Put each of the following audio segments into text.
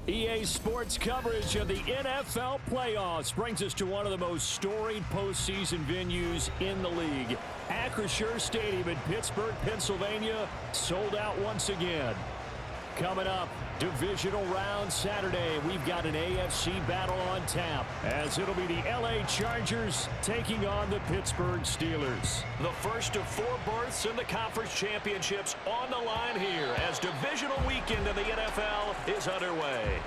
EA Sports coverage of the NFL playoffs brings us to one of the most storied postseason venues in the league. Acrisure Stadium in Pittsburgh, Pennsylvania, sold out once again. Coming up, Divisional round Saturday, we've got an AFC battle on tap, as it'll be the LA Chargers taking on the Pittsburgh Steelers. The first of 4 berths in the conference championships on the line here as Divisional weekend in the NFL is underway.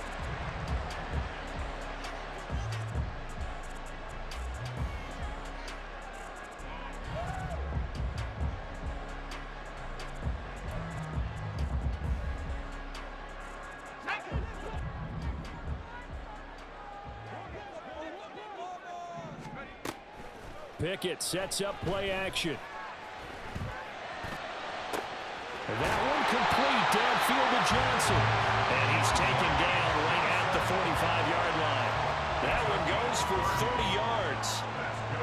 Pickett sets up play action. And that one complete downfield to Johnson. And he's taken down right at the 45-yard line. That one goes for 30 yards.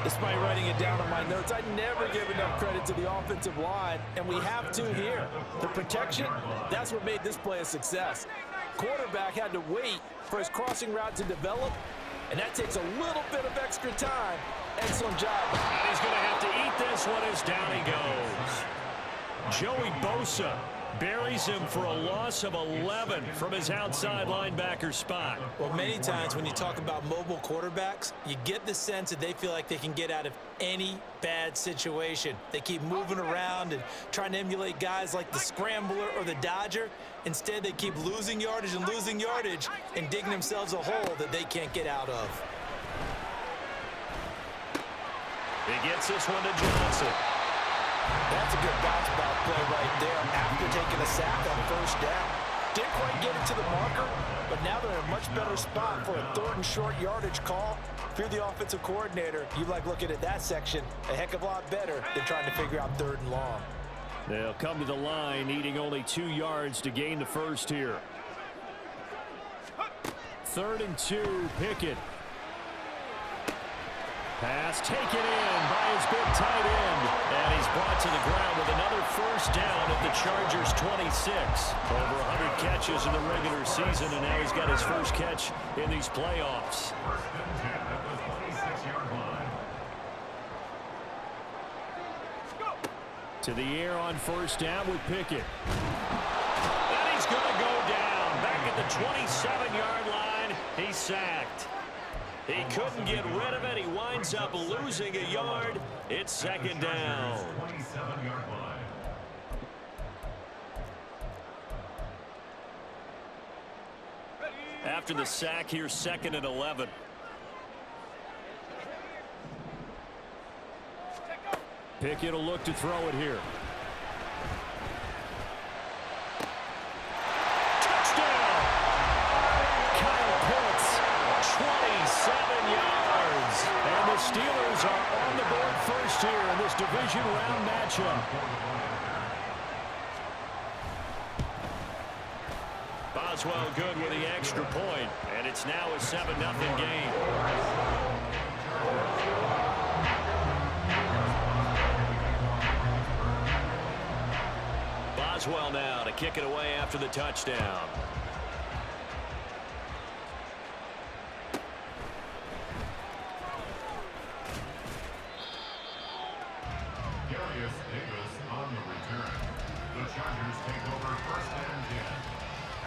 Despite writing it down on my notes, I never give enough credit to the offensive line, and we have to here. The protection, that's what made this play a success. Quarterback had to wait for his crossing route to develop, and that takes a little bit of extra time. Excellent job. And he's going to have to eat this one as down he goes. Joey Bosa buries him for a loss of 11 from his outside linebacker spot. Well, many times when you talk about mobile quarterbacks, you get the sense that they feel like they can get out of any bad situation. They keep moving around and trying to emulate guys like the Scrambler or the Dodger. Instead, they keep losing yardage and digging themselves a hole that they can't get out of. He gets this one to Johnson. That's a good bounce back play right there after taking a sack on first down. Didn't quite get it to the marker, but now they're in a much better spot for a 3rd and short yardage call. If you're the offensive coordinator, you like looking at that section a heck of a lot better than trying to figure out 3rd and long. They'll come to the line, needing only 2 yards to gain the first here. 3rd and 2, Pickett. Pass taken in by his big tight end. And he's brought to the ground with another first down at the Chargers' 26. Over 100 catches in the regular season, and now he's got his first catch in these playoffs. To the air on first down with Pickett. And he's going to go down. Back at the 27-yard line, he's sacked. He couldn't get rid of it. He winds up losing a yard. It's 2nd down. After the sack, here's 2nd and 11. Pickett will look to throw it here. Touchdown! Kyle Pitts, 27 yards. And the Steelers are on the board first here in this division round matchup. Boswell good with the extra point, and it's now a 7-0 game. Boswell now to kick it away after the touchdown. On the return, the Chargers take over 1st and 10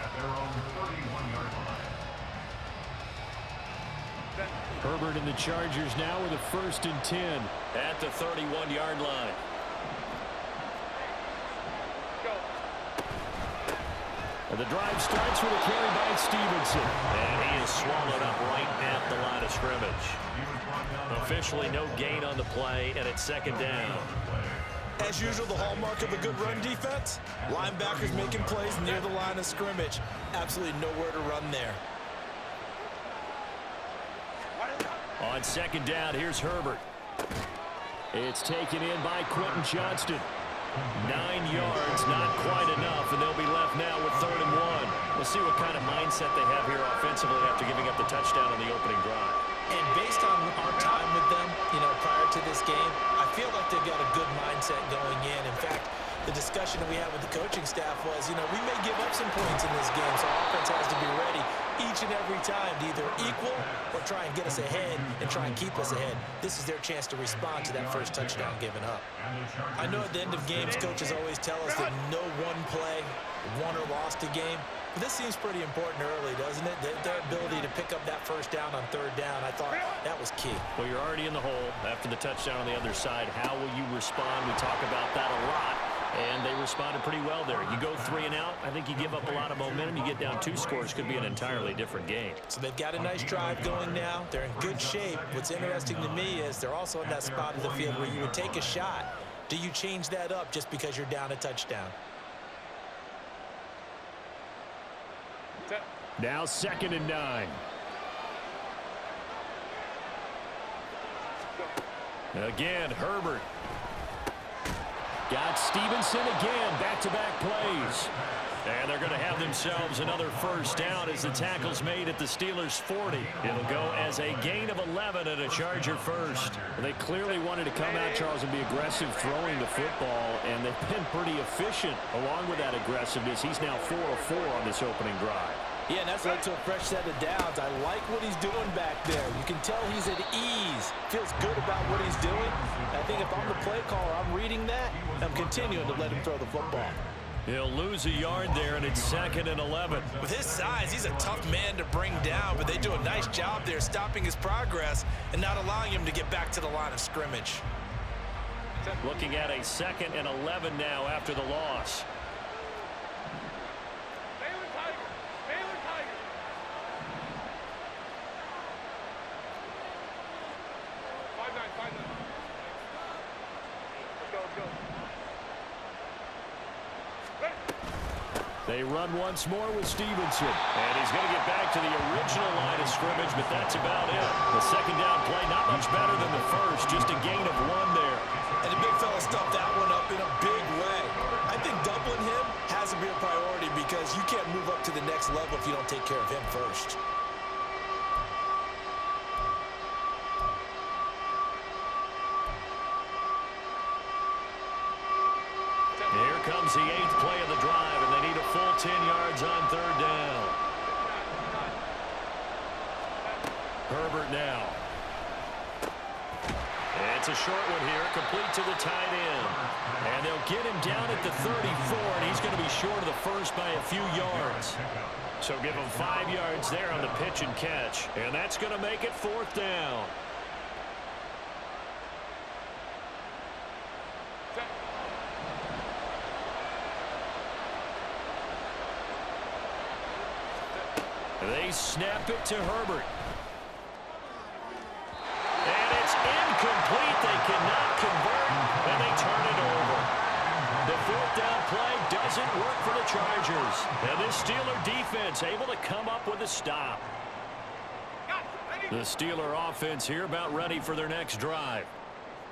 at their own 31-yard line. Herbert and the Chargers now with a 1st and 10 at the 31-yard line. And the drive starts with a carry by Stevenson. And he is swallowed up right at the line of scrimmage. Officially no gain on the play, and it's 2nd down. As usual, the hallmark of a good run defense, linebackers making plays near the line of scrimmage. Absolutely nowhere to run there. On 2nd down, here's Herbert. It's taken in by Quentin Johnston. 9 yards, not quite enough, and they'll be left now with 3rd and 1. We'll see what kind of mindset they have here offensively after giving up the touchdown on the opening drive. And based on our time with them, prior to this game, I feel like they've got a good mindset going in. In fact, the discussion that we had with the coaching staff was, you know, we may give up some points in this game, so offense has to be ready each and every time to either equal or try and get us ahead and try and keep us ahead. This is their chance to respond to that first touchdown given up. I know at the end of games, coaches always tell us that no one play won or lost a game. But this seems pretty important early, doesn't it? Their ability to pick up that first down on third down, I thought that was key. Well, you're already in the hole after the touchdown on the other side. How will you respond? We talk about that a lot, and they responded pretty well there. You go 3 and out, I think you give up a lot of momentum. You get down 2 scores, could be an entirely different game. So they've got a nice drive going now. They're in good shape. What's interesting to me is they're also in that spot of the field where you would take a shot. Do you change that up just because you're down a touchdown? Now 2nd and 9. Again, Herbert. Got Stevenson again. Back-to-back plays. And they're going to have themselves another first down as the tackle's made at the Steelers' 40. It'll go as a gain of 11 and a Charger first. They clearly wanted to come out, Charles, and be aggressive throwing the football, and they've been pretty efficient along with that aggressiveness. He's now 4 of 4 on this opening drive. Yeah, and that's led to a fresh set of downs. I like what he's doing back there. You can tell he's at ease. Feels good about what he's doing. I think if I'm the play caller, I'm reading that. I'm continuing to let him throw the football. He'll lose a yard there, and it's 2nd and 11. With his size, he's a tough man to bring down, but they do a nice job there stopping his progress and not allowing him to get back to the line of scrimmage. Looking at a 2nd and 11 now after the loss. They run once more with Stevenson. And he's going to get back to the original line of scrimmage, but that's about it. The second down play, not much better than the first, just a gain of 1 there. And the big fella stuffed that one up in a big way. I think doubling him has to be a priority because you can't move up to the next level if you don't take care of him first. Here comes the 8th play of the drive, and they need a full 10 yards on third down. Herbert now. It's a short one here, complete to the tight end. And they'll get him down at the 34, and he's going to be short of the first by a few yards. So give him 5 yards there on the pitch and catch. And that's going to make it 4th down. They snap it to Herbert. And it's incomplete. They cannot convert, and they turn it over. The 4th down play doesn't work for the Chargers. And this Steeler defense able to come up with a stop. The Steeler offense here about ready for their next drive.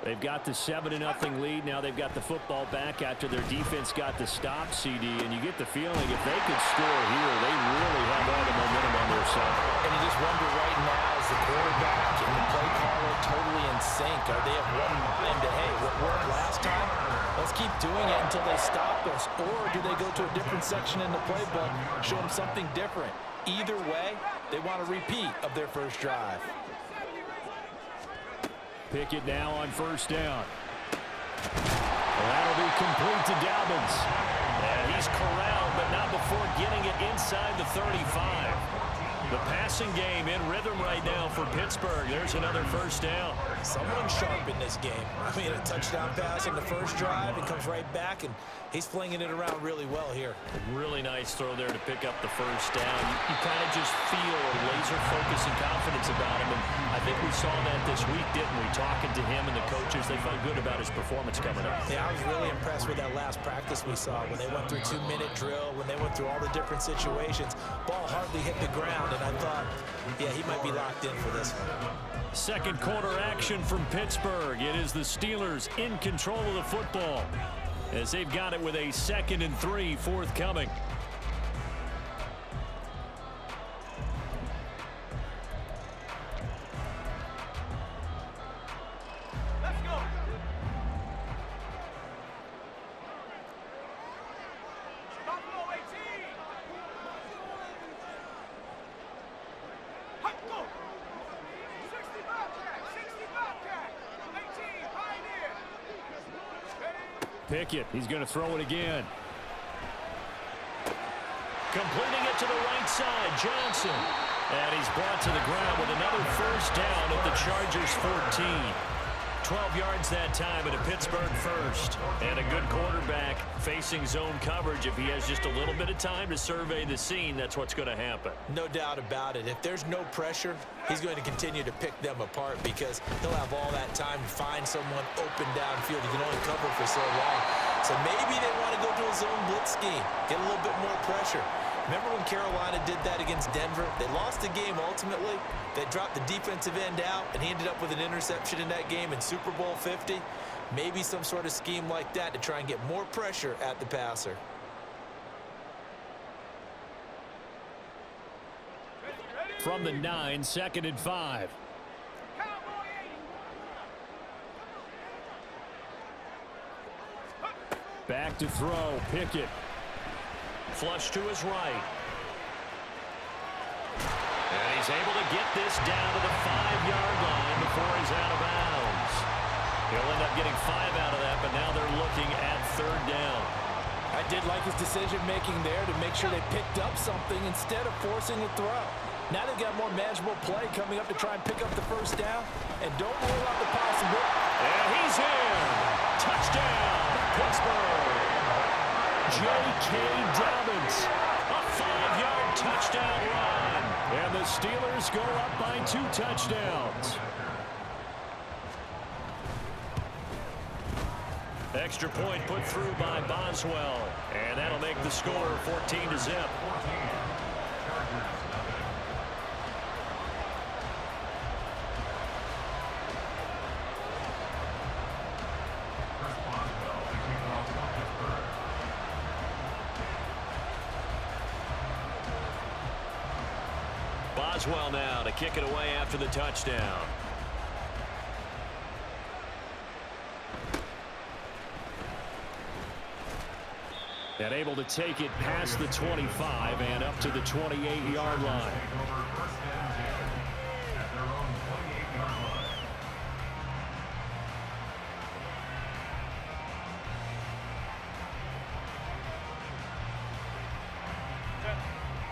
They've got the 7-0 lead. Now they've got the football back after their defense got the stop, CD. And you get the feeling if they could score here, they really have all the momentum on their side. And you just wonder right now, is the quarterback and the play caller totally in sync? Are they of one mind to, hey, what worked last time? Let's keep doing it until they stop us. Or do they go to a different section in the playbook, show them something different? Either way, they want a repeat of their first drive. Pickett now on first down. That'll be complete to Dobbins. And he's corralled, but not before getting it inside the 35. The passing game in rhythm right now for Pittsburgh. There's another first down. Someone sharp in this game. I mean, a touchdown pass in the first drive. It comes right back, and he's flinging it around really well here. Really nice throw there to pick up the first down. You kind of just feel a laser focus and confidence about him. And I think we saw that this week, didn't we? Talking to him and the coaches, they felt good about his performance coming up. Yeah, I was really impressed with that last practice we saw when they went through 2-minute drill, when they went through all the different situations. Ball hardly hit the ground, and I thought, yeah, he might be locked in for this one. Second quarter action from Pittsburgh. It is the Steelers in control of the football as they've got it with a 2nd and 3 forthcoming. Pickett, he's going to throw it again. Completing it to the right side, Johnson. And he's brought to the ground with another first down at the Chargers' 14. 12 yards that time at a Pittsburgh first. And a good quarterback facing zone coverage. If he has just a little bit of time to survey the scene, that's what's going to happen. No doubt about it. If there's no pressure, he's going to continue to pick them apart because he'll have all that time to find someone open downfield. He can only cover for so long. So maybe they want to go to a zone blitz scheme, get a little bit more pressure. Remember when Carolina did that against Denver? They lost the game ultimately. They dropped the defensive end out, and he ended up with an interception in that game in Super Bowl 50. Maybe some sort of scheme like that to try and get more pressure at the passer. From the 9, 2nd and 5. Back to throw, Pickett. Flush to his right. And he's able to get this down to the 5-yard line before he's out of bounds. He'll end up getting 5 out of that, but now they're looking at 3rd down. I did like his decision-making there to make sure they picked up something instead of forcing a throw. Now they've got more manageable play coming up to try and pick up the first down. And don't rule out the possibility. And he's in. Touchdown, Pittsburgh. J.K. Dobbins. A 5-yard touchdown run. And the Steelers go up by 2 touchdowns. Extra point put through by Boswell. And that'll make the score 14-0. Boswell now to kick it away after the touchdown. And able to take it past the 25 and up to the 28-yard line.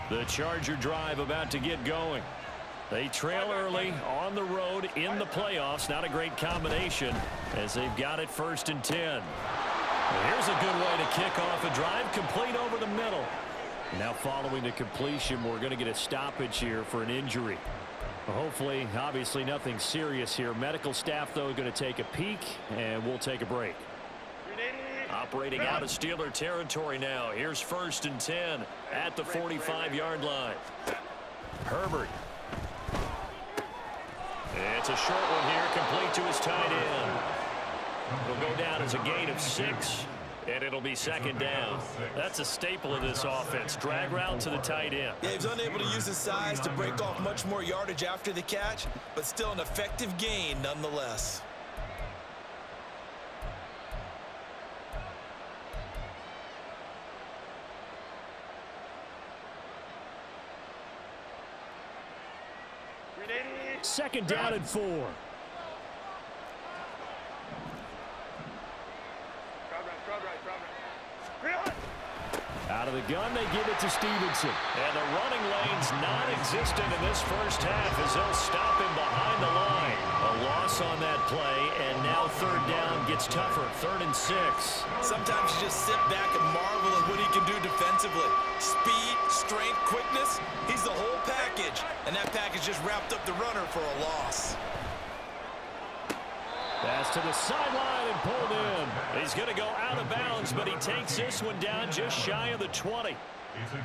The Charger drive about to get going. They trail early on the road in the playoffs. Not a great combination as they've got it 1st and 10. Here's a good way to kick off a drive, complete over the middle. Now following the completion, we're going to get a stoppage here for an injury. Hopefully, obviously nothing serious here. Medical staff, though, going to take a peek, and we'll take a break. Operating out of Steeler territory now. Here's 1st and 10 at the 45-yard line. Herbert. It's a short one here, complete to his tight end. It'll go down as a gain of 6, and it'll be 2nd down. That's a staple of this offense. Drag route to the tight end. Yeah, he was unable to use his size to break off much more yardage after the catch, but still an effective gain nonetheless. Second down and 4. Out of the gun, they give it to Stevenson. And the running lane's non-existent in this first half as they'll stop him behind the line. A loss on that play, and now 3rd down gets tougher. 3rd and 6. Sometimes you just sit back and marvel at what he can do defensively. Speed, strength, quickness, he's the whole package. And that package just wrapped up the runner for a loss. Pass to the sideline and pulled in. He's going to go out of bounds, but he takes this one down just shy of the 20.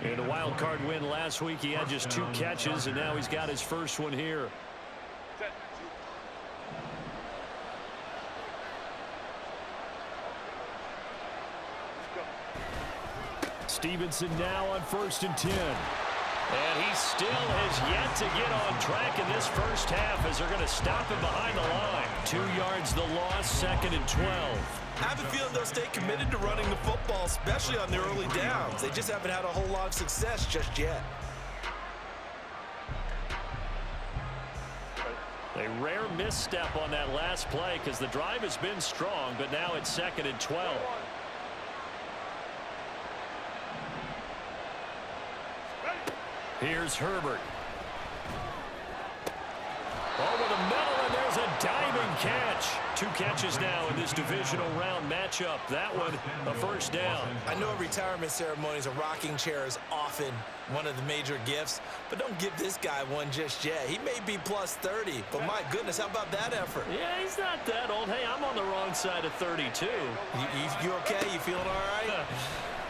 In a wild card win last week, he had just 2 catches, and now he's got his first one here. Stevenson now on 1st and 10. And he still has yet to get on track in this first half as they're going to stop him behind the line. 2 yards the loss, 2nd and 12. I have a feeling they'll stay committed to running the football, especially on their early downs. They just haven't had a whole lot of success just yet. A rare misstep on that last play because the drive has been strong, but now it's 2nd and 12. Here's Herbert. Over the middle, and there's a diving catch. 2 catches now in this divisional round matchup. That one, a first down. I know at retirement ceremonies, a rocking chair is often one of the major gifts, but don't give this guy one just yet. He may be plus 30, but my goodness, how about that effort? Yeah, he's not that old. Hey, I'm on the wrong side of 32. You okay? You feeling all right?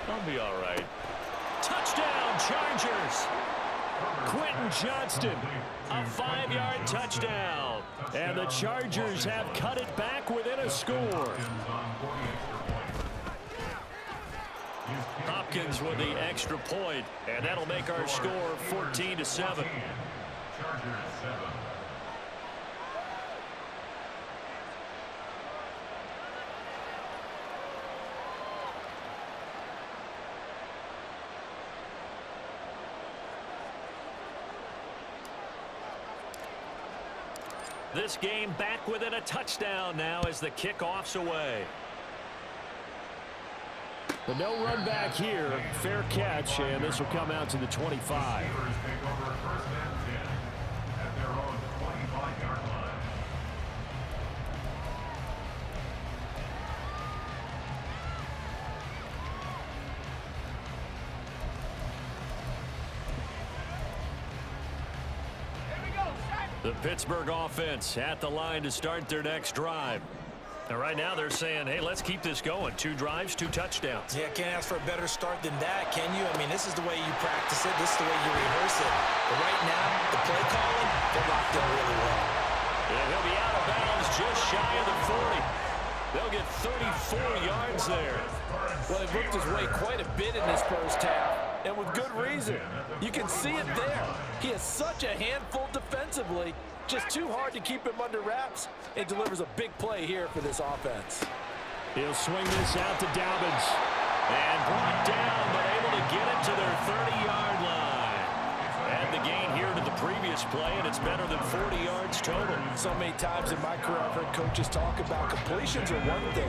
I'll be all right. Touchdown, Chargers. Quentin Johnston, a 5-yard touchdown. And the Chargers have cut it back within a score. Hopkins with the extra point, and that'll make our score 14-7. Chargers 7. This game back within a touchdown now as the kickoff's away. The no run back here, fair catch, and this will come out to the 25. Take over first and 10 at their own 25-yard line. The Pittsburgh offense at the line to start their next drive. And right now they're saying, hey, let's keep this going. 2 drives, 2 touchdowns. Yeah, can't ask for a better start than that, can you? I mean, this is the way you practice it. This is the way you rehearse it. But right now, the play calling, they're locked in really well. And he'll be out of bounds just shy of the 40. They'll get 34 yards there. Well, he worked his way quite a bit in this first half, and with good reason. You can see it there. He is such a handful defensively, just too hard to keep him under wraps, and delivers a big play here for this offense. He'll swing this out to Dobbins. And brought down, but able to get it to their 30-yard line. And the gain here to the previous play, and it's better than 40 yards total. So many times in my career, I've heard coaches talk about completions are one thing,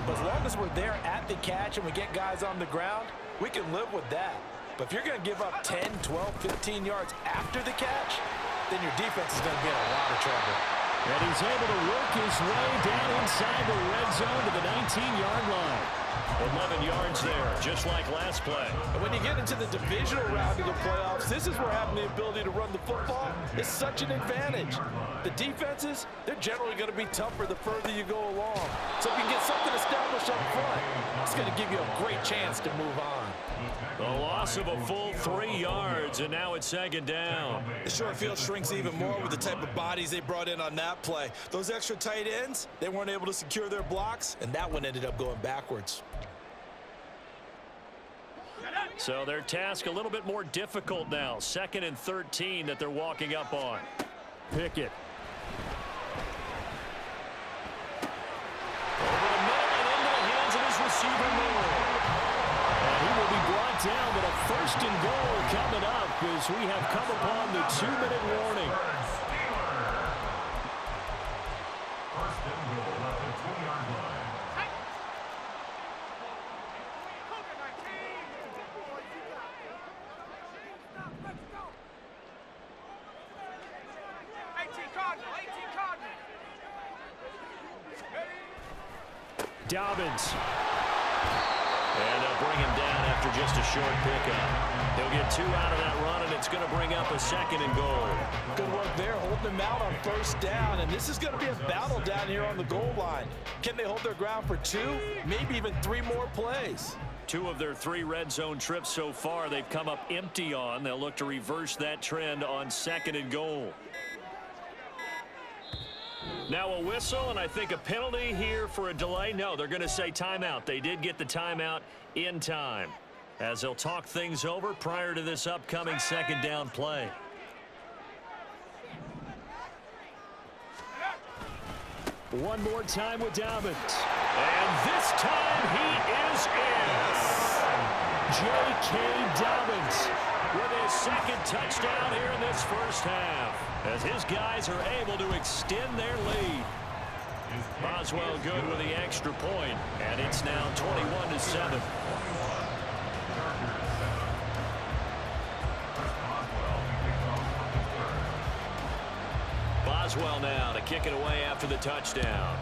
but as long as we're there at the catch and we get guys on the ground, we can live with that. But if you're going to give up 10, 12, 15 yards after the catch, then your defense is going to be in a lot of trouble. And he's able to work his way down inside the red zone to the 19-yard line. 11 yards there, just like last play. And when you get into the divisional round of the playoffs, this is where having the ability to run the football is such an advantage. The defenses, they're generally going to be tougher the further you go along. So if you can get something established up front, it's going to give you a great chance to move on. A loss of a full 3 yards, and now it's second down. The short field shrinks even more with the type of bodies they brought in on that play. Those extra tight ends, they weren't able to secure their blocks, and that one ended up going backwards. So their task a little bit more difficult now. 2nd and 13 that they're walking up on. Pickett. Over the middle and into the hands of his receiver Moore. And he will be brought down, but a 1st and goal coming up as we have come upon the 2-minute warning. First and goal at the 2-yard line. Dobbins. And they'll bring him down after just a short pickup. He'll get 2 out of that run, and it's going to bring up a 2nd and goal. Good work there, holding them out on 1st down, and this is going to be a battle down here on the goal line. Can they hold their ground for 2, maybe even 3 more plays? 2 of their 3 red zone trips so far they've come up empty on. They'll look to reverse that trend on 2nd and goal. Now a whistle, and I think a penalty here for a delay. No, they're going to say timeout. They did get the timeout in time, as they'll talk things over prior to this upcoming 2nd down play. One more time with Dobbins. And this time he is in. J.K. Dobbins with his 2nd touchdown here in this first half, as his guys are able to extend their lead. Boswell good with the extra point, and it's now 21-7. Maxwell now to kick it away after the touchdown.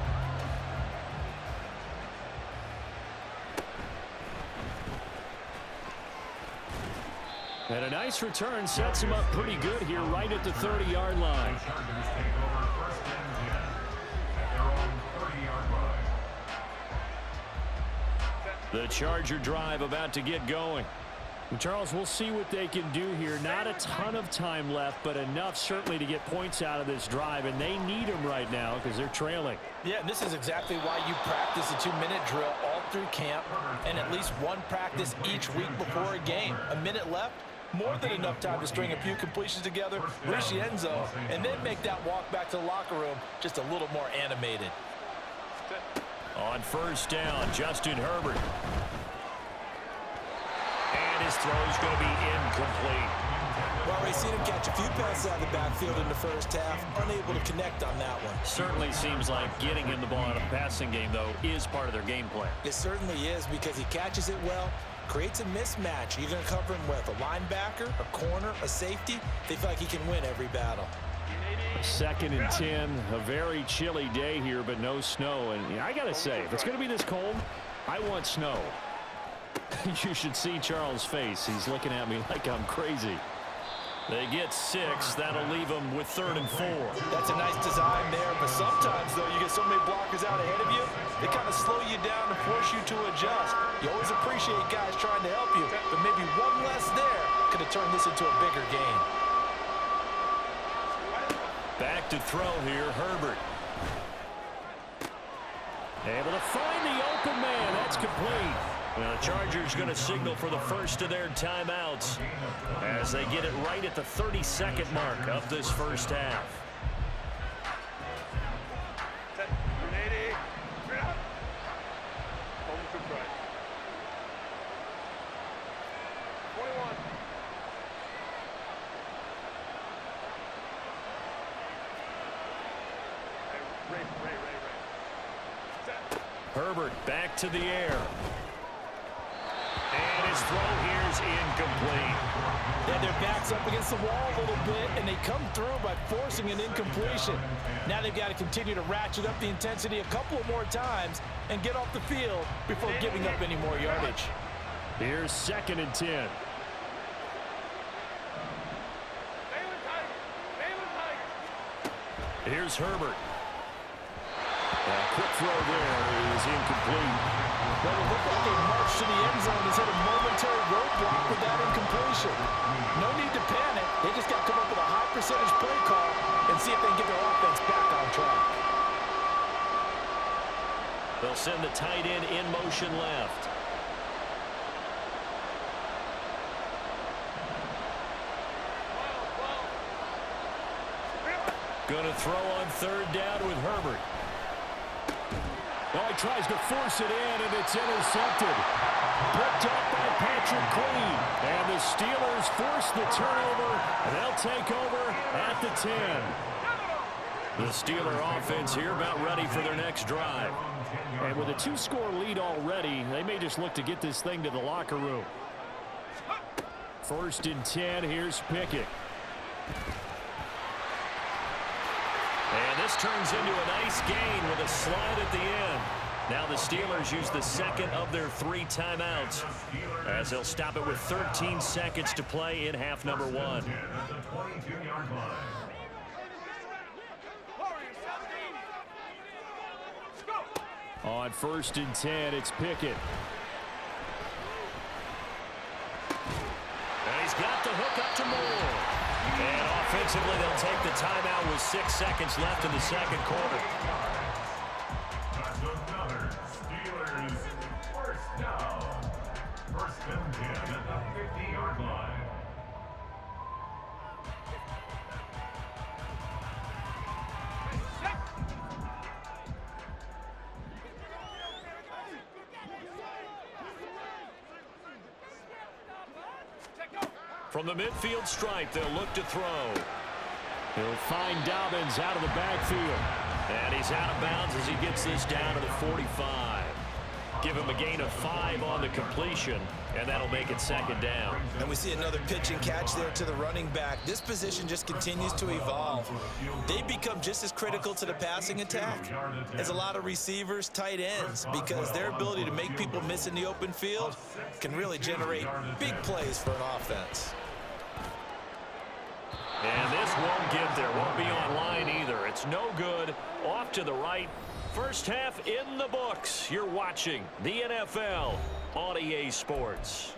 And a nice return sets him up pretty good here right at the 30-yard line. The Chargers take over first and 10 at their own 30-yard line. The Charger drive about to get going. And Charles, we'll see what they can do here. Not a ton of time left, but enough certainly to get points out of this drive, and they need them right now because they're trailing. Yeah, and this is exactly why you practice a 2-minute drill all through camp and at least one practice each week before a game. A minute left, more than enough time to string a few completions together, reach the end zone, and then make that walk back to the locker room just a little more animated. On first down, Justin Herbert. And his throw's going to be incomplete. Well, we've seen him catch a few passes out of the backfield in the first half, unable to connect on that one. Certainly seems like getting him the ball out of the passing game, though, is part of their game plan. It certainly is because he catches it well, creates a mismatch. You're going to cover him with a linebacker, a corner, a safety. They feel like he can win every battle. 2nd and 10, a very chilly day here, but no snow. And I got to say, if it's going to be this cold, I want snow. You should see Charles' face. He's looking at me like I'm crazy. They get 6. That'll leave them with 3rd and 4. That's a nice design there, but sometimes, though, you get so many blockers out ahead of you, they kind of slow you down and force you to adjust. You always appreciate guys trying to help you, but maybe one less there could have turned this into a bigger game. Back to throw here, Herbert. Able to find the open man. That's complete. Well, the Chargers going to signal for the first of their timeouts as they get it right at the 32nd mark of this first half. Herbert back to the air. And his throw here is incomplete. Yeah, their back's up against the wall a little bit, and they come through by forcing an incompletion. Now they've got to continue to ratchet up the intensity a couple more times and get off the field before giving up any more yardage. Here's 2nd and 10. Here's Herbert. Quick throw there is incomplete. Well, it looked like a march to the end zone has hit a momentary roadblock with that incompletion. No need to panic. They just got to come up with a high percentage play call and see if they can get their offense back on track. They'll send the tight end in motion left. Going to throw on 3rd down with Herbert. Well, he tries to force it in, and it's intercepted. Picked up by Patrick Queen. And the Steelers force the turnover, and they'll take over at the 10. The Steeler offense here about ready for their next drive. And with a 2-score lead already, they may just look to get this thing to the locker room. 1st and 10, here's Pickett. And this turns into a nice gain with a slide at the end. Now the Steelers use the 2nd of their 3 timeouts as they'll stop it with 13 seconds to play in half number 1. On 1st and 10, it's Pickett. And he's got the hook up to Moore. And offensively, they'll take the timeout with 6 seconds left in the 2nd quarter. That's another Steelers first down. 1st and 10 at the 50-yard line. From the midfield stripe, they'll look to throw. He'll find Dobbins out of the backfield. And he's out of bounds as he gets this down to the 45. Give him a gain of 5 on the completion, and that'll make it second down. And we see another pitch and catch there to the running back. This position just continues to evolve. They become just as critical to the passing attack as a lot of receivers, tight ends, because their ability to make people miss in the open field can really generate big plays for an offense. And this won't get there. Won't be online either. It's no good. Off to the right. First half in the books. You're watching the NFL on EA Sports.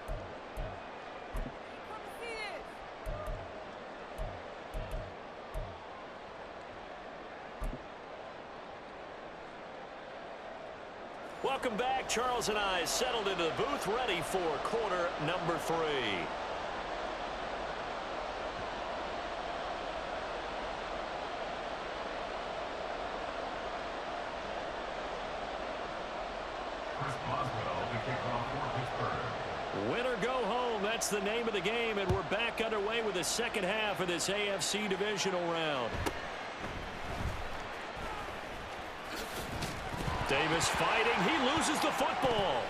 Welcome back. Charles and I settled into the booth, ready for quarter number 3. Win or go home, that's the name of the game, and we're back underway with the second half of this AFC Divisional round. Davis fighting, he loses the football.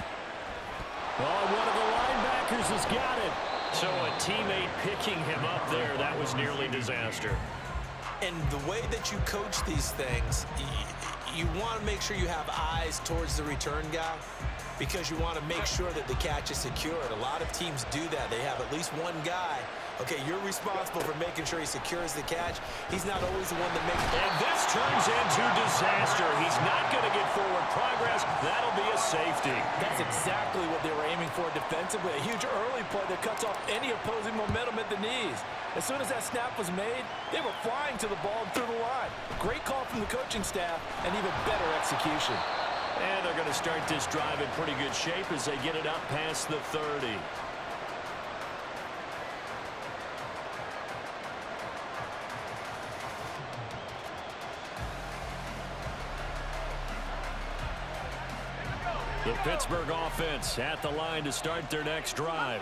Oh, one of the linebackers has got it. So a teammate picking him up there, that was nearly disaster. And the way that you coach these things, you want to make sure you have eyes towards the return guy, because you want to make sure that the catch is secured. A lot of teams do that. They have at least one guy. Okay, you're responsible for making sure he secures the catch. He's not always the one that makes it. And this turns into disaster. He's not going to get forward progress. That'll be a safety. That's exactly what they were aiming for defensively. A huge early play that cuts off any opposing momentum at the knees. As soon as that snap was made, they were flying to the ball and through the line. Great call from the coaching staff and even better execution. And they're going to start this drive in pretty good shape as they get it up past the 30. The Pittsburgh offense at the line to start their next drive.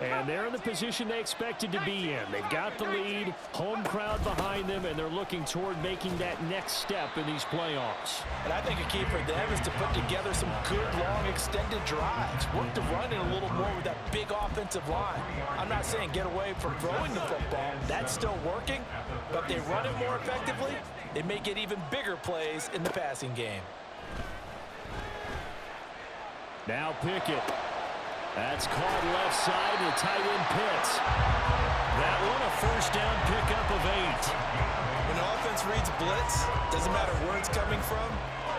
And they're in the position they expected to be in. They've got the lead, home crowd behind them, and they're looking toward making that next step in these playoffs. And I think a key for them is to put together some good, long, extended drives. Work the run in a little more with that big offensive line. I'm not saying get away from throwing the football. That's still working. But if they run it more effectively, they may get even bigger plays in the passing game. Now Pickett. That's caught left side to tight end Pitts. That one a first down pickup of 8. When the offense reads blitz, doesn't matter where it's coming from,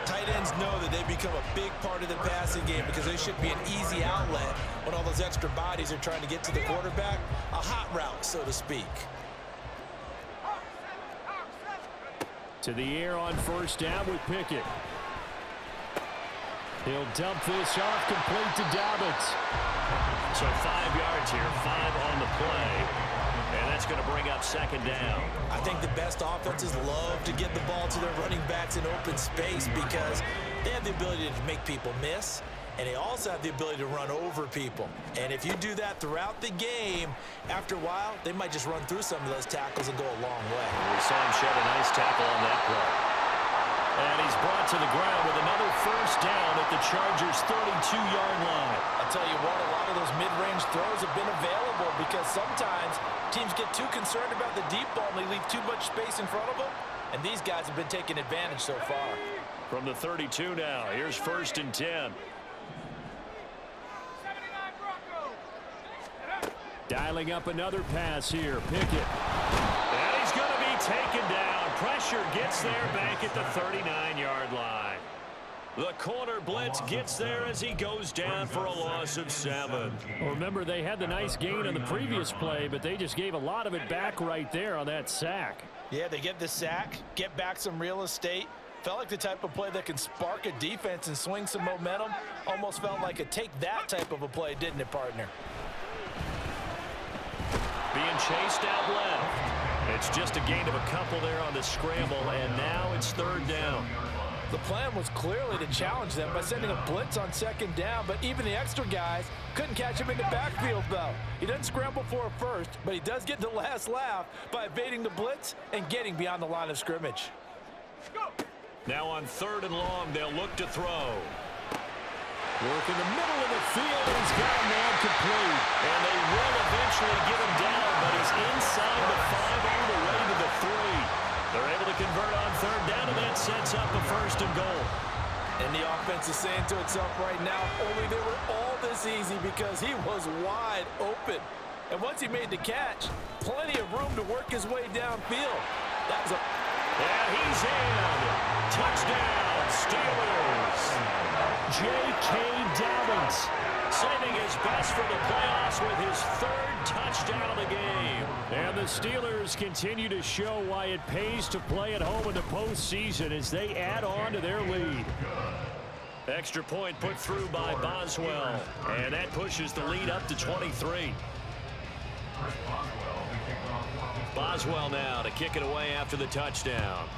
tight ends know that they become a big part of the passing game because they should be an easy outlet when all those extra bodies are trying to get to the quarterback. A hot route, so to speak. To the air on first down with Pickett. He'll dump this off, complete to Dobbins. So 5 yards here, 5 on the play. And that's going to bring up second down. I think the best offenses love to get the ball to their running backs in open space because they have the ability to make people miss, and they also have the ability to run over people. And if you do that throughout the game, after a while, they might just run through some of those tackles and go a long way. We saw him shed a nice tackle on that play. And he's brought to the ground with another first down at the Chargers' 32-yard line. I'll tell you what, a lot of those mid-range throws have been available because sometimes teams get too concerned about the deep ball and they leave too much space in front of them. And these guys have been taking advantage so far. From the 32 now, here's first and 10. Dialing up another pass here. Pickett. And he's going to be taken down. Pressure gets there back at the 39-yard line. The corner blitz gets there as he goes down for a loss of 7. Well, remember, they had the nice gain on the previous play, but they just gave a lot of it back right there on that sack. Yeah, they get the sack, get back some real estate. Felt like the type of play that can spark a defense and swing some momentum. Almost felt like a take-that type of a play, didn't it, partner? Being chased out left. It's just a gain of a couple there on the scramble, and now it's third down. The plan was clearly to challenge them by sending a blitz on second down, but even the extra guys couldn't catch him in the backfield, though. He doesn't scramble for a first, but he does get the last laugh by evading the blitz and getting beyond the line of scrimmage. Now on third and long, they'll look to throw. Work in the middle of the field. He's got a man complete. And they will eventually get him down, but he's inside the 5 all the way to the 3. They're able to convert on third down, and that sets up a 1st and goal. And the offense is saying to itself right now, only they were all this easy because he was wide open. And once he made the catch, plenty of room to work his way downfield. That was a... And he's in. Touchdown, Steelers. J.K. Dobbins Saving his best for the playoffs with his 3rd touchdown of the game. And the Steelers continue to show why it pays to play at home in the postseason as they add on to their lead. Extra point put through by Boswell. And that pushes the lead up to 23. Boswell now to kick it away after the touchdown.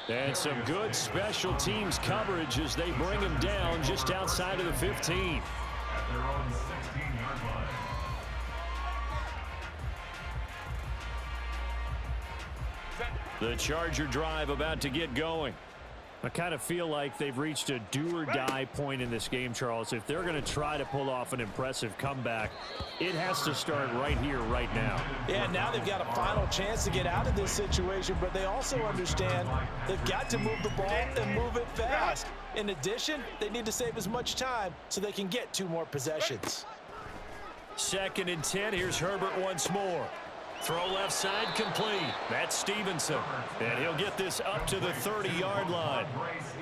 And some good special teams coverage as they bring him down just outside of the 15. At their own 16-yard line. The Charger drive about to get going. I kind of feel like they've reached a do-or-die point in this game, Charles. If they're going to try to pull off an impressive comeback, it has to start right here, right now. Yeah, now they've got a final chance to get out of this situation, but they also understand they've got to move the ball and move it fast. In addition, they need to save as much time so they can get 2 more possessions. 2nd and 10. Here's Herbert once more. Throw left side complete. That's Stevenson. And he'll get this up to the 30-yard line.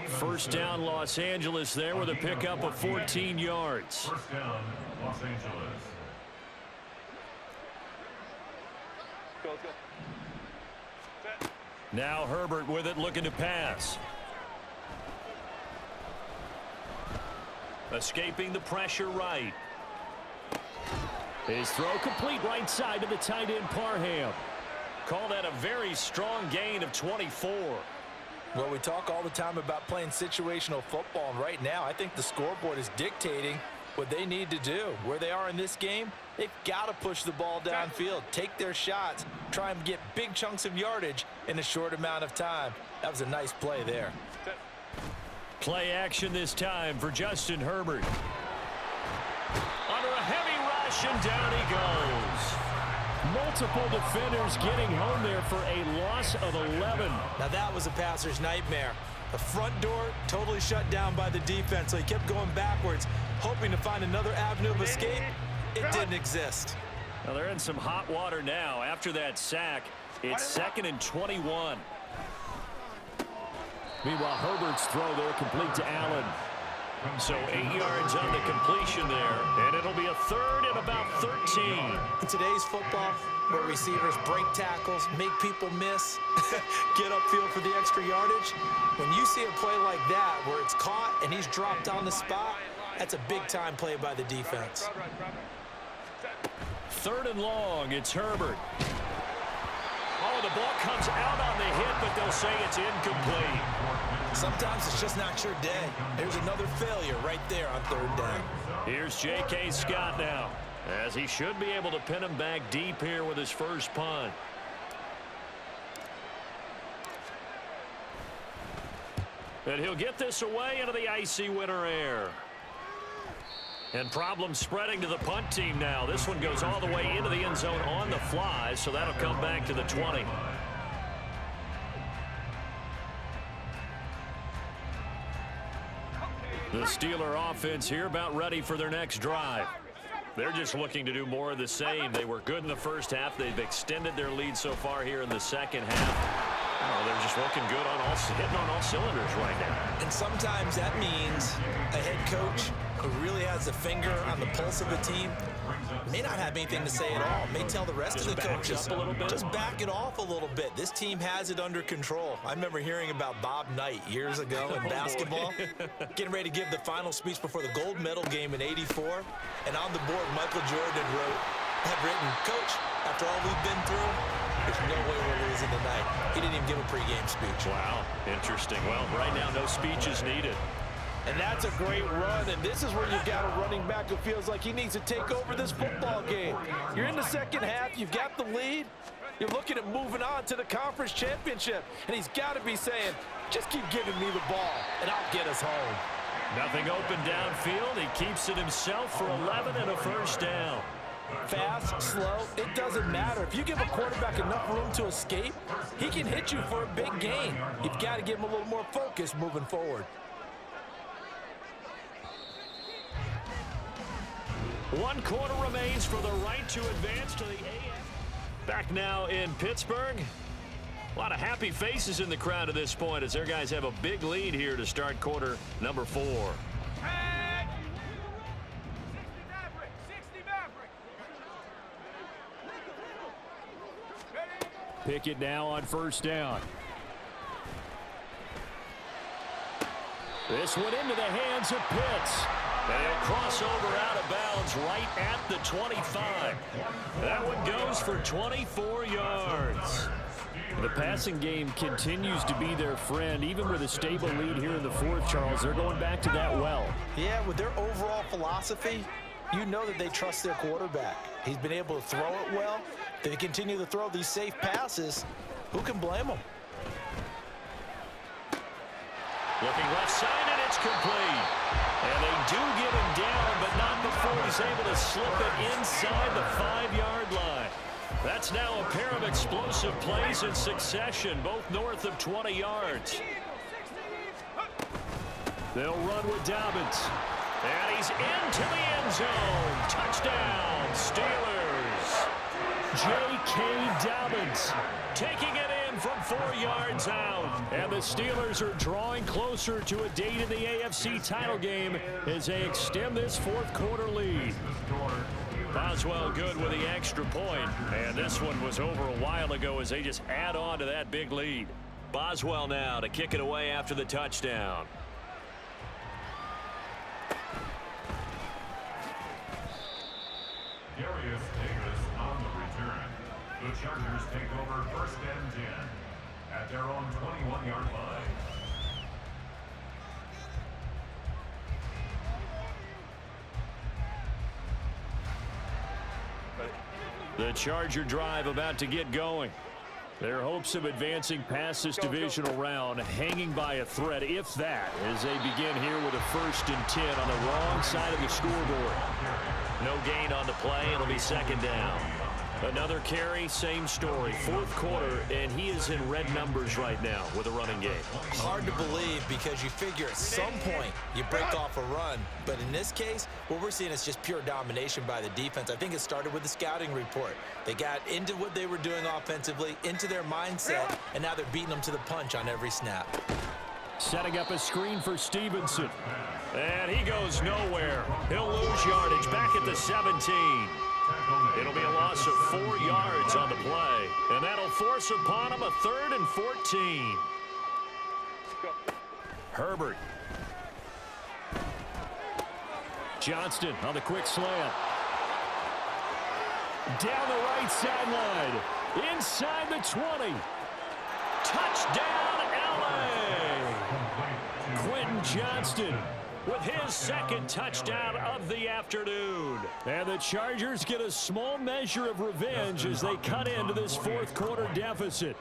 1st down, Los Angeles there with a pickup of 14 yards. 1st down, Los Angeles. Now Herbert with it, looking to pass. Escaping the pressure right. His throw complete right side to the tight end Parham. Call that a very strong gain of 24. Well, we talk all the time about playing situational football, and right now I think the scoreboard is dictating what they need to do. Where they are in this game, they've got to push the ball downfield, take their shots, try and get big chunks of yardage in a short amount of time. That was a nice play there. Play action this time for Justin Herbert. Under a heavy rush, and down he goes. Multiple defenders getting home there for a loss of 11. Now that was a passer's nightmare. The front door totally shut down by the defense, so he kept going backwards, hoping to find another avenue of escape. It didn't exist. Now they're in some hot water now. After that sack, it's 2nd and 21. Meanwhile, Herbert's throw there complete to Allen. So 8 yards on the completion there, and it'll be a 3rd and about 13. In today's football, where receivers break tackles, make people miss, get upfield for the extra yardage, when you see a play like that where it's caught and he's dropped on the spot, that's a big-time play by the defense. 3rd and long, it's Herbert. Oh, the ball comes out on the hit, but they'll say it's incomplete. Sometimes it's just not your day. There's another failure right there on 3rd down. Here's J.K. Scott now, as he should be able to pin him back deep here with his first punt. And he'll get this away into the icy winter air. And problems spreading to the punt team now. This one goes all the way into the end zone on the fly, so that'll come back to the 20. The Steeler offense here about ready for their next drive. They're just looking to do more of the same. They were good in the first half. They've extended their lead so far here in the second half. Oh, they're just looking good on hitting on all cylinders right now. And sometimes that means a head coach who really has a finger on the pulse of the team may not have anything to say at all. May tell the rest of the coaches, up a little bit. just back it off a little bit. This team has it under control. I remember hearing about Bob Knight years ago in basketball, getting ready to give the final speech before the gold medal game in '84. And on the board, Michael Jordan had written, "Coach, after all we've been through, there's no way we're losing tonight." He didn't even give a pregame speech. Wow, interesting. Well, right now, no speech is needed. And that's a great run, and this is where you've got a running back who feels like he needs to take over this football game. You're in the second half, you've got the lead. You're looking at moving on to the conference championship, and he's got to be saying, just keep giving me the ball, and I'll get us home. Nothing open downfield. He keeps it himself for 11 and a first down. Fast, slow, it doesn't matter. If you give a quarterback enough room to escape, he can hit you for a big gain. You've got to give him a little more focus moving forward. 1 quarter remains for the right to advance to the AFC. Back now in Pittsburgh. A lot of happy faces in the crowd at this point as their guys have a big lead here to start quarter number 4. Pickett now on first down. This one into the hands of Pitts. They'll cross over out of bounds right at the 25. That one goes for 24 yards. The passing game continues to be their friend, even with a stable lead here in the 4th, Charles. They're going back to that well. Yeah, with their overall philosophy, you know that they trust their quarterback. He's been able to throw it well. They continue to throw these safe passes. Who can blame them? Looking left side, and it's complete. And they do get him down, but not before he's able to slip it inside the 5-yard line. That's now a pair of explosive plays in succession, both north of 20 yards. They'll run with Dobbins. And he's into the end zone. Touchdown, Steelers. J.K. Dobbins taking it in from 4 yards out. And the Steelers are drawing closer to a date in the AFC title game as they extend this 4th quarter lead. Boswell good with the extra point. And this one was over a while ago as they just add on to that big lead. Boswell now to kick it away after the touchdown. Darius Davis on the return. The Chargers take over first and 10 at their own 21-yard line. The Charger drive about to get going. Their hopes of advancing past this divisional round hanging by a thread, if that, as they begin here with a 1st and 10 on the wrong side of the scoreboard. No gain on the play. It'll be 2nd down. Another carry, same story. 4th quarter, and he is in red numbers right now with a running game. Hard to believe because you figure at some point you break off a run. But in this case, what we're seeing is just pure domination by the defense. I think it started with the scouting report. They got into what they were doing offensively, into their mindset, and now they're beating them to the punch on every snap. Setting up a screen for Stevenson. And he goes nowhere. He'll lose yardage back at the 17. It'll be a loss of 4 yards on the play. And that'll force upon him a 3rd and 14. Herbert. Johnston on the quick slant. Down the right sideline. Inside the 20. Touchdown, LA. Quentin Johnston with his 2nd touchdown of the afternoon. And the Chargers get a small measure of revenge as they cut into this 4th quarter deficit.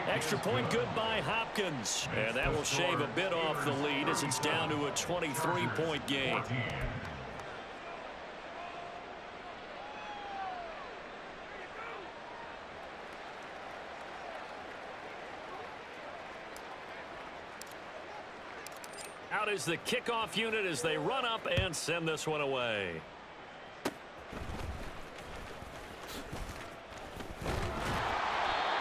Extra point good by Hopkins. And that will shave a bit off the lead as it's down to a 23-point game. Out is the kickoff unit as they run up and send this one away.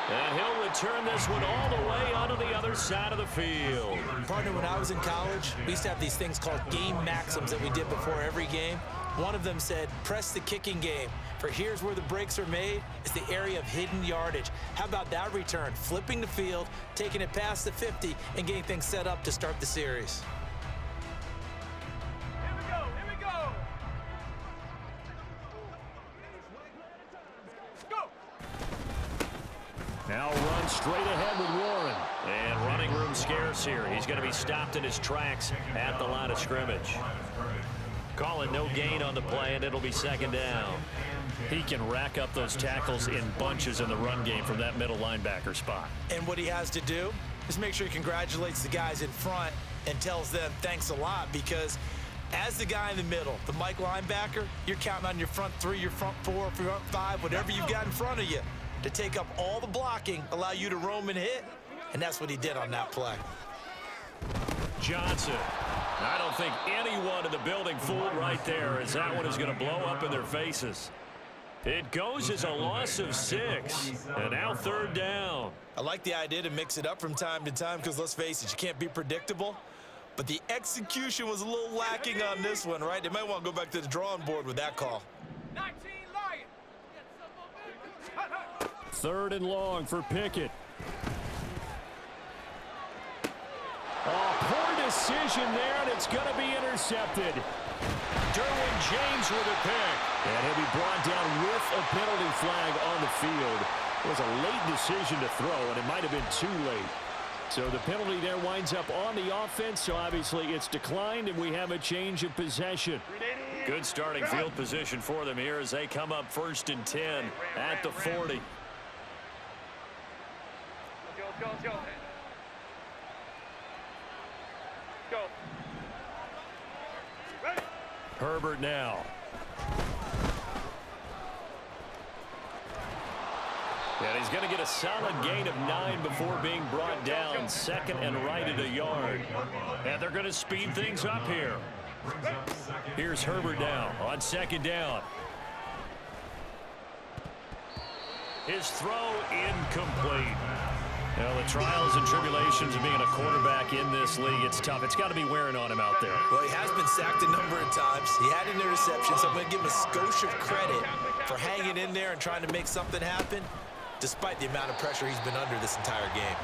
And he'll return this one all the way onto the other side of the field. Partner, when I was in college, we used to have these things called game maxims that we did before every game. One of them said, press the kicking game, for here's where the breaks are made. It's the area of hidden yardage. How about that return? Flipping the field, taking it past the 50, and getting things set up to start the series. Now run straight ahead with Warren. And running room scarce here. He's going to be stopped in his tracks at the line of scrimmage. Call it and no gain on the play, and it'll be second down. He can rack up those tackles in bunches in the run game from that middle linebacker spot. And what he has to do is make sure he congratulates the guys in front and tells them thanks a lot, because as the guy in the middle, the Mike linebacker, you're counting on your front three, your front four, front five, whatever you've got in front of you to take up all the blocking, allow you to roam and hit, and that's what he did on that play. Johnson. I don't think anyone in the building fooled right there, as that one is going to blow up in their faces. It goes as a loss of 6, and now third down. I like the idea to mix it up from time to time because, let's face it, you can't be predictable. But the execution was a little lacking on this one, right? They might want to go back to the drawing board with that call. 19 Lions. Third and long for Pickett. Oh, poor decision there, and it's going to be intercepted. Derwin James with a pick. And he'll be brought down with a penalty flag on the field. It was a late decision to throw, and it might have been too late. So the penalty there winds up on the offense, so obviously it's declined, and we have a change of possession. Good starting field position for them here as they come up 1st and 10 at the 40. Go. Herbert now. And he's going to get a solid gain of 9 before being brought down. Second and right at a yard. And they're going to speed things up here. Here's Herbert now on second down. His throw incomplete. Well, the trials and tribulations of being a quarterback in this league, it's tough. It's got to be wearing on him out there. Well, he has been sacked a number of times. He had an interception, so I'm going to give him a skosh of credit for hanging in there and trying to make something happen, despite the amount of pressure he's been under this entire game.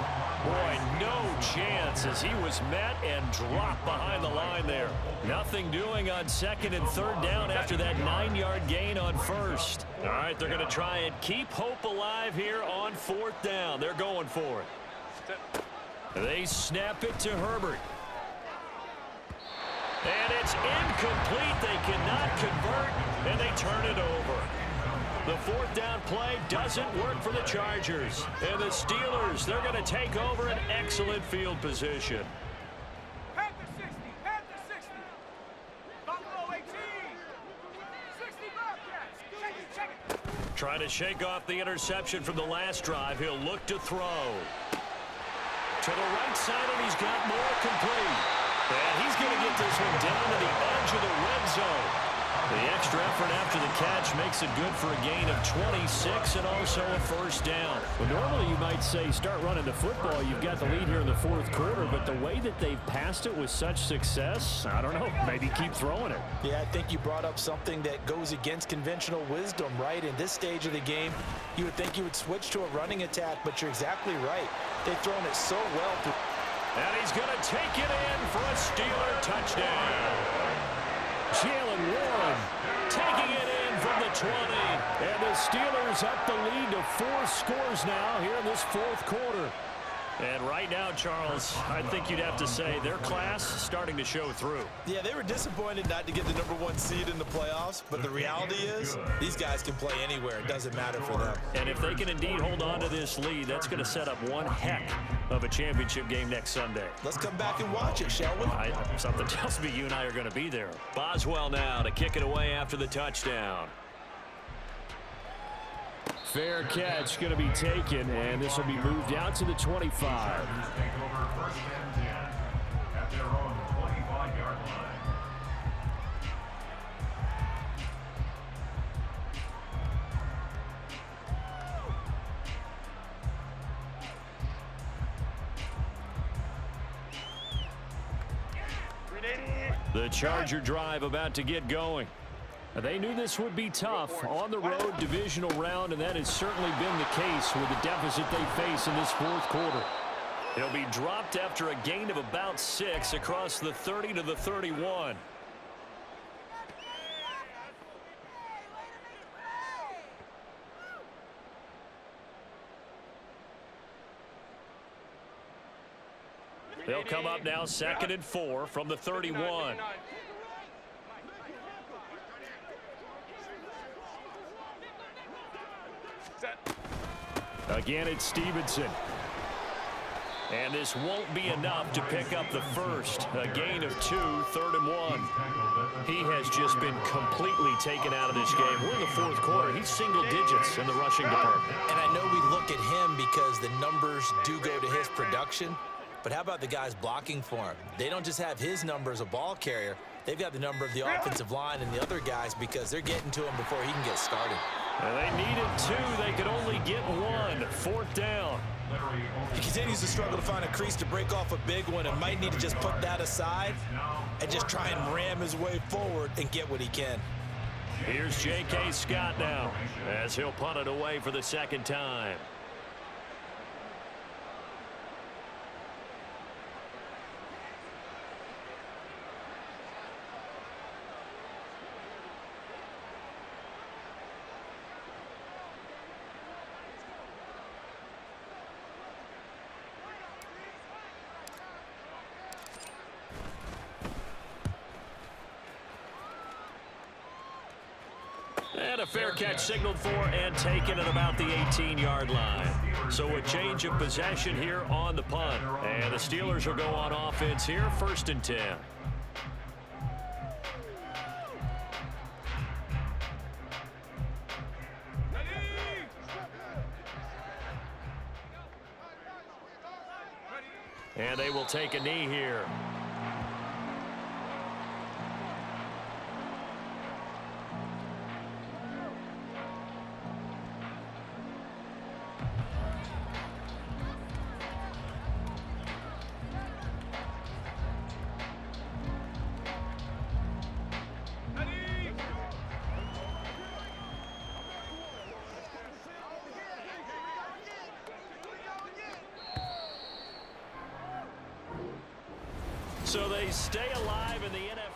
Boy, no chance as he was met and dropped behind the line there. Nothing doing on second and third down after that 9-yard gain on first. All right, they're going to try and keep hope alive here on 4th down. They're going for it. They snap it to Herbert. And it's incomplete. They cannot convert, and they turn it over. The 4th down play doesn't work for the Chargers. And the Steelers, they're going to take over an excellent field position. Panther 60. Panther 60. Buffalo 18. 60 Bobcats. Check it. Trying to shake off the interception from the last drive. He'll look to throw. To the right side, and he's got more complete. And he's going to get this one down to the edge of the red zone. The extra effort after the catch makes it good for a gain of 26 and also a first down. Well, normally you might say start running the football. You've got the lead here in the 4th quarter, but the way that they've passed it with such success, I don't know, maybe keep throwing it. Yeah, I think you brought up something that goes against conventional wisdom, right? In this stage of the game, you would think you would switch to a running attack, but you're exactly right. They've thrown it so well. And he's going to take it in for a Steeler touchdown. Jalen Warren taking it in from the 20. And the Steelers up the lead to 4 scores now here in this 4th quarter. And right now, Charles, I think you'd have to say their class starting to show through. Yeah, they were disappointed not to get the #1 seed in the playoffs, but the reality is these guys can play anywhere. It doesn't matter for them. And if they can indeed hold on to this lead, that's going to set up one heck of a championship game next Sunday. Let's come back and watch it, shall we? Something tells me you and I are going to be there. Boswell now to kick it away after the touchdown. Fair catch going to be taken, and this will be moved out to the 25. Take over 1st and 10 at their own 25-yard line. The Charger drive about to get going. They knew this would be tough on the road divisional round, and that has certainly been the case with the deficit they face in this 4th quarter. He'll be dropped after a gain of about 6 across the 30 to the 31. They'll come up now 2nd and 4 from the 31. Again, it's Stevenson. And this won't be enough to pick up the first. A gain of 2, 3rd and 1. He has just been completely taken out of this game. We're in the 4th quarter. He's single digits in the rushing department. And I know we look at him because the numbers do go to his production, but how about the guys blocking for him? They don't just have his number as a ball carrier. They've got the number of the offensive line and the other guys because they're getting to him before he can get started. And they needed 2. They could only get 1. 4th down. He continues to struggle to find a crease to break off a big one and might need to just put that aside and just try and ram his way forward and get what he can. Here's J.K. Scott now as he'll punt it away for the 2nd time. And a fair catch signaled for and taken at about the 18-yard line. So a change of possession here on the punt. And the Steelers will go on offense here, 1st and 10. And they will take a knee here. So they stay alive in the NFL.